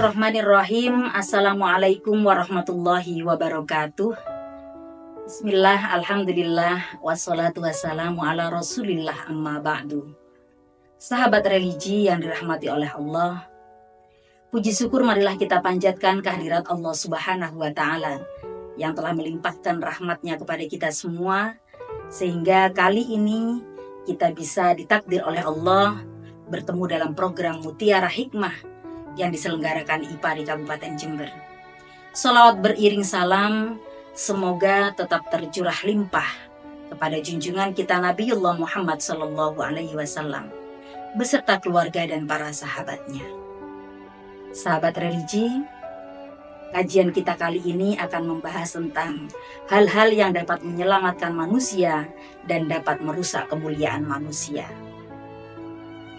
Bismillahirrahmanirrahim. Assalamualaikum warahmatullahi wabarakatuh. Bismillah, alhamdulillah, wassalatu wassalamu ala rasulillah amma ba'du. Sahabat religi yang dirahmati oleh Allah, puji syukur marilah kita panjatkan kehadirat Allah subhanahu wa ta'ala yang telah melimpahkan rahmatnya kepada kita semua, sehingga kali ini kita bisa ditakdir oleh Allah bertemu dalam program Mutiara Hikmah yang diselenggarakan IPARI Kabupaten Jember. Sholawat beriring salam semoga tetap tercurah limpah kepada junjungan kita Nabiullah Muhammad SAW beserta keluarga dan para sahabatnya. Sahabat religi, kajian kita kali ini akan membahas tentang hal-hal yang dapat menyelamatkan manusia dan dapat merusak kemuliaan manusia.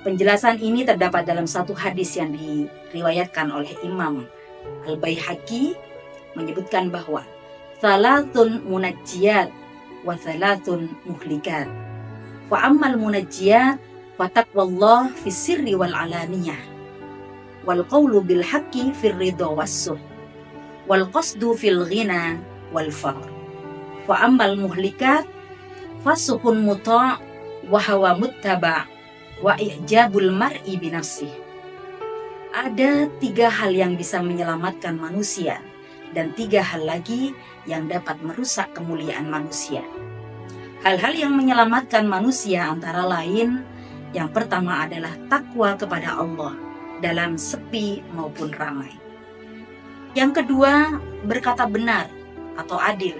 Penjelasan ini terdapat dalam satu hadis yang diriwayatkan oleh Imam Al-Baihaqi, menyebutkan bahwa salatun munajjiyat wa salatun muhlikat. Wa ammal munajjiyat wa taqwallah fis sirri wal alaniyah wal qawlu bil haqqi fir ridha was-suh wal qasdu fil ghina wal faqr. Wa ammal muhlikat fasuhun muta' wa hawa muttaba' wa i'jabul mar'i binafsih. Ada 3 hal yang bisa menyelamatkan manusia dan 3 hal lagi yang dapat merusak kemuliaan manusia. Hal-hal yang menyelamatkan manusia antara lain, yang pertama adalah takwa kepada Allah dalam sepi maupun ramai. Yang kedua, berkata benar atau adil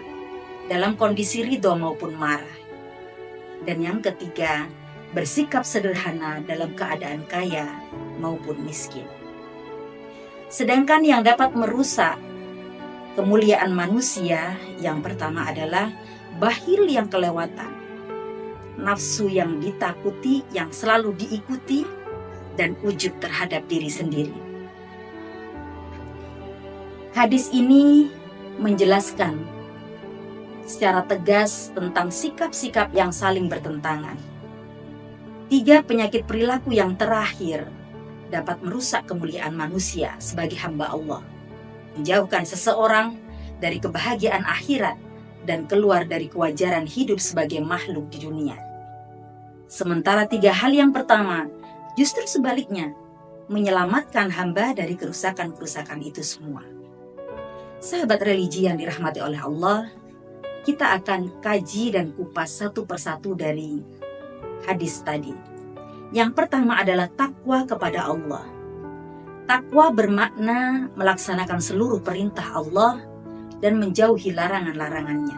dalam kondisi ridho maupun marah. Dan yang ketiga, bersikap sederhana dalam keadaan kaya maupun miskin. Sedangkan yang dapat merusak kemuliaan manusia, yang pertama adalah bakhil yang kelewatan, nafsu yang ditakuti yang selalu diikuti, dan ujub terhadap diri sendiri. Hadis ini menjelaskan secara tegas tentang sikap-sikap yang saling bertentangan. 3 penyakit perilaku yang terakhir dapat merusak kemuliaan manusia sebagai hamba Allah, menjauhkan seseorang dari kebahagiaan akhirat dan keluar dari kewajaran hidup sebagai makhluk di dunia. Sementara 3 hal yang pertama justru sebaliknya menyelamatkan hamba dari kerusakan-kerusakan itu semua. Sahabat religi yang dirahmati oleh Allah, kita akan kaji dan kupas satu persatu dari hadis tadi. Yang pertama adalah takwa kepada Allah. Takwa bermakna melaksanakan seluruh perintah Allah dan menjauhi larangan-larangannya.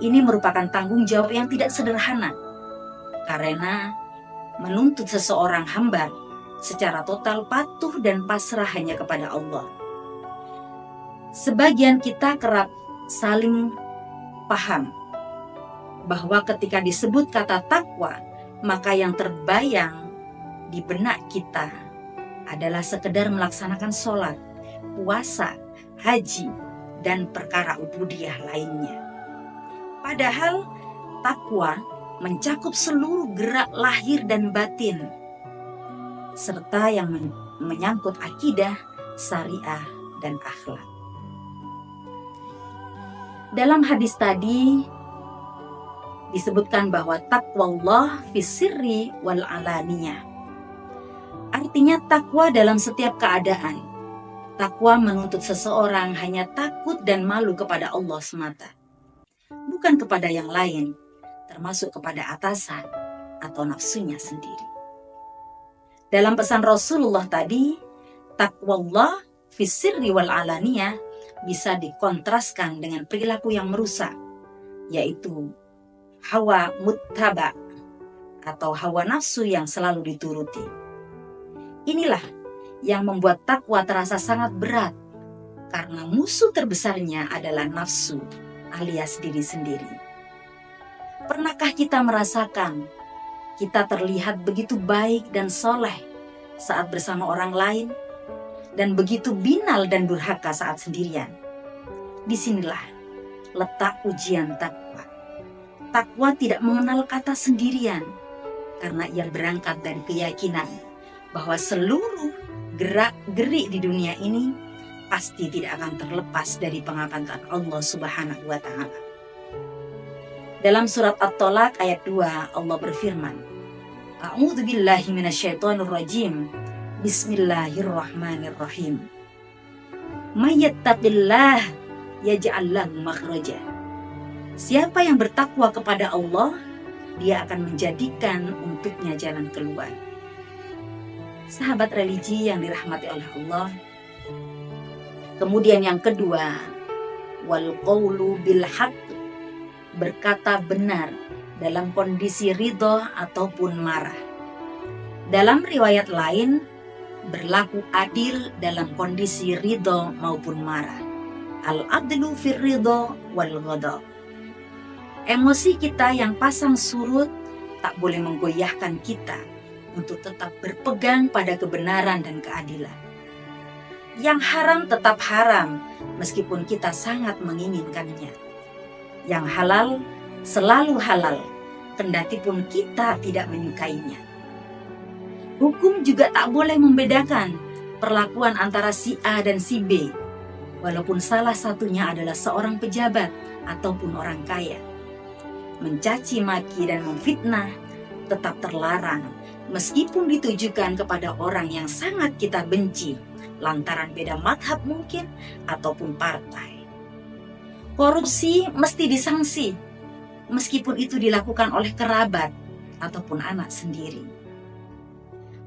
Ini merupakan tanggung jawab yang tidak sederhana, karena menuntut seseorang hamba secara total patuh dan pasrah hanya kepada Allah. Sebagian kita kerap saling paham bahwa ketika disebut kata takwa, maka yang terbayang di benak kita adalah sekedar melaksanakan sholat, puasa, haji, dan perkara ubudiyah lainnya. Padahal takwa mencakup seluruh gerak lahir dan batin, serta yang menyangkut akidah, syariah, dan akhlak. Dalam hadis tadi disebutkan bahwa taqwallah fis sirri wal alaniyah. Artinya takwa dalam setiap keadaan. Takwa menuntut seseorang hanya takut dan malu kepada Allah semata, bukan kepada yang lain, termasuk kepada atasan atau nafsunya sendiri. Dalam pesan Rasulullah tadi, taqwallah fis sirri wal alaniyah bisa dikontraskan dengan perilaku yang merusak, yaitu hawa muttaba atau hawa nafsu yang selalu dituruti. Inilah yang membuat takwa terasa sangat berat, karena musuh terbesarnya adalah nafsu alias diri sendiri. Pernahkah kita merasakan kita terlihat begitu baik dan soleh saat bersama orang lain, dan begitu binal dan durhaka saat sendirian? Disinilah letak ujian takwa. Takwa tidak mengenal kata sendirian, karena ia berangkat dari keyakinan bahwa seluruh gerak-gerik di dunia ini pasti tidak akan terlepas dari pengamatan Allah Subhanahu wa Ta'ala. Dalam surat At-Tolak ayat 2 Allah berfirman, A'udzu billahi minasyaitonir rajim. Bismillahirrahmanirrahim. May yattaqillah yaj'al lahu makhraja. Siapa yang bertakwa kepada Allah, dia akan menjadikan untuknya jalan keluar. Sahabat religi yang dirahmati oleh Allah. Kemudian yang kedua, wal qawlu bil haqq, berkata benar dalam kondisi ridho ataupun marah. Dalam riwayat lain, berlaku adil dalam kondisi ridho maupun marah. Al-adlu fir ridho wal ghadab. Emosi kita yang pasang surut tak boleh menggoyahkan kita untuk tetap berpegang pada kebenaran dan keadilan. Yang haram tetap haram meskipun kita sangat menginginkannya. Yang halal selalu halal, kendati pun kita tidak menyukainya. Hukum juga tak boleh membedakan perlakuan antara si A dan si B, walaupun salah satunya adalah seorang pejabat ataupun orang kaya. Mencaci maki dan memfitnah tetap terlarang, meskipun ditujukan kepada orang yang sangat kita benci, lantaran beda madhab mungkin ataupun partai. Korupsi mesti disangsi, meskipun itu dilakukan oleh kerabat ataupun anak sendiri.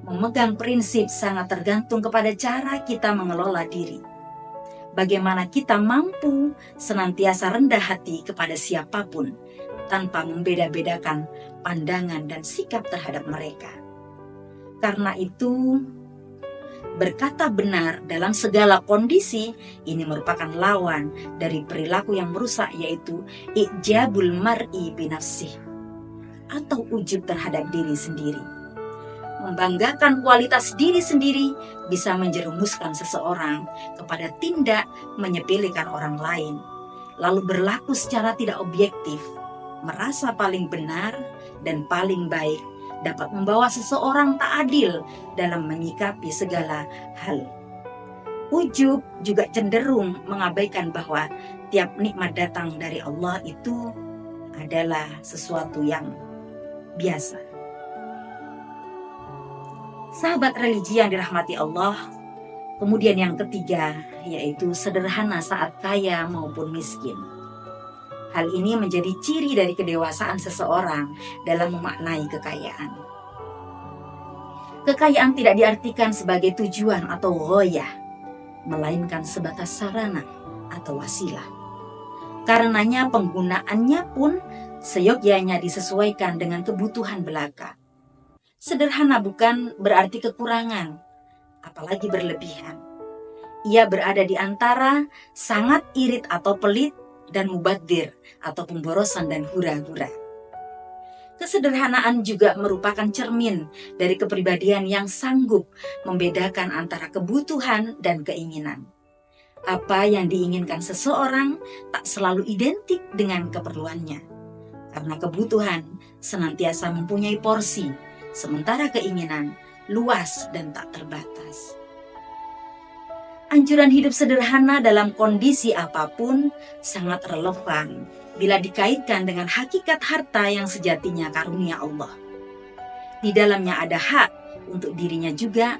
Memegang prinsip sangat tergantung kepada cara kita mengelola diri. Bagaimana kita mampu senantiasa rendah hati kepada siapapun, tanpa membeda-bedakan pandangan dan sikap terhadap mereka. Karena itu, berkata benar dalam segala kondisi ini merupakan lawan dari perilaku yang merusak, yaitu ijabul mar'i binafsih, atau ujub terhadap diri sendiri. Membanggakan kualitas diri sendiri bisa menjerumuskan seseorang kepada tindak menyepelekan orang lain, lalu berlaku secara tidak objektif, merasa paling benar dan paling baik, dapat membawa seseorang tak adil dalam menyikapi segala hal. Ujub juga cenderung mengabaikan bahwa tiap nikmat datang dari Allah itu adalah sesuatu yang biasa. Sahabat religi yang dirahmati Allah, kemudian yang ketiga yaitu sederhana saat kaya maupun miskin. Hal ini menjadi ciri dari kedewasaan seseorang dalam memaknai kekayaan. Kekayaan tidak diartikan sebagai tujuan atau ghoyah, melainkan sebatas sarana atau wasilah. Karenanya penggunaannya pun seyogyanya disesuaikan dengan kebutuhan belaka. Sederhana bukan berarti kekurangan, apalagi berlebihan. Ia berada di antara sangat irit atau pelit dan mubadir atau pemborosan dan hura-hura. Kesederhanaan juga merupakan cermin dari kepribadian yang sanggup membedakan antara kebutuhan dan keinginan. Apa yang diinginkan seseorang tak selalu identik dengan keperluannya, karena kebutuhan senantiasa mempunyai porsi, sementara keinginan luas dan tak terbatas. Anjuran hidup sederhana dalam kondisi apapun sangat relevan bila dikaitkan dengan hakikat harta yang sejatinya karunia Allah. Di dalamnya ada hak untuk dirinya juga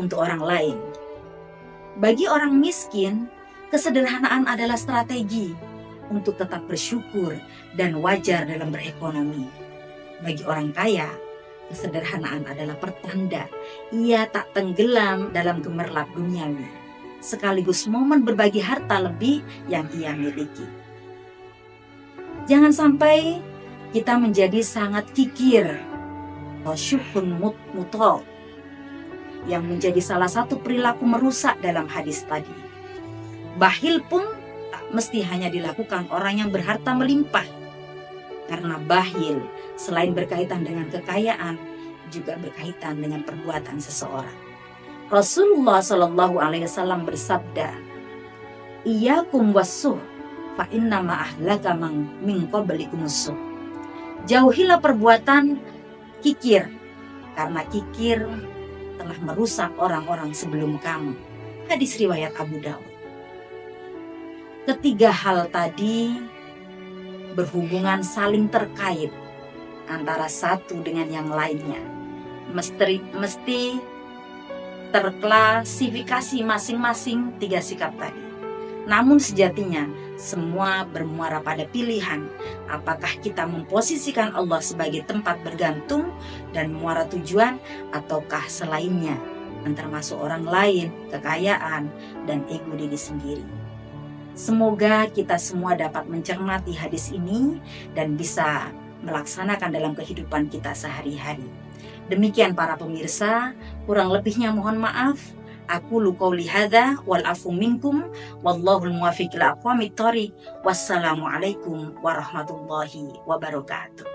untuk orang lain. Bagi orang miskin, kesederhanaan adalah strategi untuk tetap bersyukur dan wajar dalam berekonomi. Bagi orang kaya, kesederhanaan adalah pertanda ia tak tenggelam dalam gemerlap duniawi, sekaligus momen berbagi harta lebih yang ia miliki. Jangan sampai kita menjadi sangat kikir, syuhun mutol, yang menjadi salah satu perilaku merusak dalam hadis tadi. Bakhil pun tak mesti hanya dilakukan orang yang berharta melimpah, karena bakhil selain berkaitan dengan kekayaan, juga berkaitan dengan perbuatan seseorang. Rasulullah Shallallahu Alaihi Wasallam bersabda, "Iyyakum wassuh, fa inna ma ahlaka min qablikumus suh." Jauhilah perbuatan kikir, karena kikir telah merusak orang-orang sebelum kamu. Hadis riwayat Abu Daud. Ketiga hal tadi berhubungan saling terkait antara satu dengan yang lainnya. Mesti terklasifikasi masing-masing tiga sikap tadi. Namun sejatinya semua bermuara pada pilihan apakah kita memposisikan Allah sebagai tempat bergantung dan muara tujuan ataukah selainnya, termasuk orang lain, kekayaan, dan ego diri sendiri. Semoga kita semua dapat mencermati hadis ini dan bisa melaksanakan dalam kehidupan kita sehari-hari. Demikian para pemirsa, kurang lebihnya mohon maaf. Aku qouli hadza wal afu minkum wallahul muwaffiq ila aqwamit thoriq. Wassalamualaikum warahmatullahi wabarakatuh.